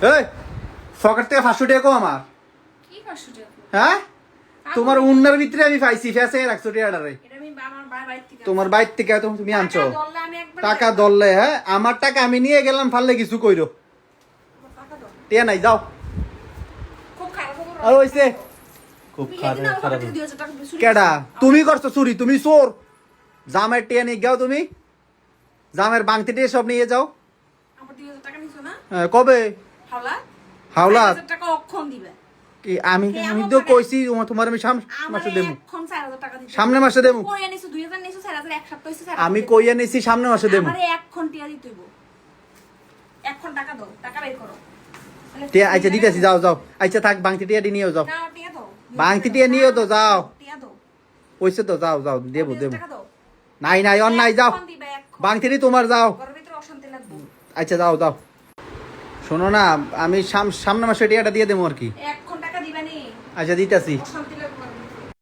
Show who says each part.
Speaker 1: এই পকেট থেকে 500 টাকা কো আমার
Speaker 2: কি 500 টাকা?
Speaker 1: হ্যাঁ তোমার উন্নার ভিতরে আমি পাইছি ফেসে রাখছো টাকাটারে
Speaker 2: এটা আমি আমার বাড়ি থেকে
Speaker 1: তোমার বাইর থেকে তুমি আনছো
Speaker 2: টাকা দললে আমি একবার
Speaker 1: টাকা দললে হ্যাঁ আমার টাকা আমি নিয়ে গেলাম ফাললে কিছু কইরো
Speaker 2: টাকা দাও।
Speaker 1: টিয়া নাই যাও
Speaker 2: খুব খারাপ খবর।
Speaker 1: আর হইছে খুব
Speaker 2: তুমি
Speaker 1: খারাপ
Speaker 2: এদিন আমার
Speaker 1: খারাপ
Speaker 2: পকেট থেকে 2000 টাকা চুরি
Speaker 1: কেডা
Speaker 2: করছো।
Speaker 1: তুমি করছো চুরি তুমি চোর জামের টিয়া নিয়ে যাও তুমি জামের বাংতি টিয়া সব নিয়ে যাও
Speaker 2: আমার 2000 টাকা নিছো না?
Speaker 1: হ্যাঁ, কবে
Speaker 2: হাওলা?
Speaker 1: হাওলাত
Speaker 2: 4000 টাকা অক্ষণ দিবে।
Speaker 1: কি আমি
Speaker 2: কে
Speaker 1: আমি
Speaker 2: আমার
Speaker 1: তো
Speaker 2: পকেটে-
Speaker 1: কইছি তোমার আমি সামনে
Speaker 2: আমারে
Speaker 1: মাসে দেবো
Speaker 2: এখন 4000 টাকা দিতে।
Speaker 1: সামনে মাসে দেবো
Speaker 2: কইয়া নিছো 2000 নিছো 4000 এক সপ্তাহ হইছে 4000
Speaker 1: আমি
Speaker 2: দিতে।
Speaker 1: কইয়া নিছি সামনে মাসে দেবো
Speaker 2: আমারে এখন টিয়া দিতে হইব। এখন টাকা দাও, টাকা বের করো। তাহলে
Speaker 1: টিয়া আচ্ছা দিতেছি যাও যাও আচ্ছা থাক বাংতি টিয়া নিয়েও যাও
Speaker 2: না টিয়া দাও।
Speaker 1: বাংতি টিয়া নিয়েও তো যাও
Speaker 2: টিয়া দাও।
Speaker 1: কইছে তো যাও যাও দেবো
Speaker 2: 2000
Speaker 1: দেবো
Speaker 2: টাকা দাও।
Speaker 1: নাই নাই অন নাই যাও
Speaker 2: এখন দিবে, এখন।
Speaker 1: বাংতি টি তোমার যাও
Speaker 2: ঘরের ভিতরে অশান্তি লাগবে।
Speaker 1: আচ্ছা যাও যাও শোনো না আমি সামনে মাসে টিয়াটা দিয়ে দেবো আর কি
Speaker 2: এখন টাকা দিবা নি।
Speaker 1: আচ্ছা দিতেছি
Speaker 2: অশান্তি লাগবে।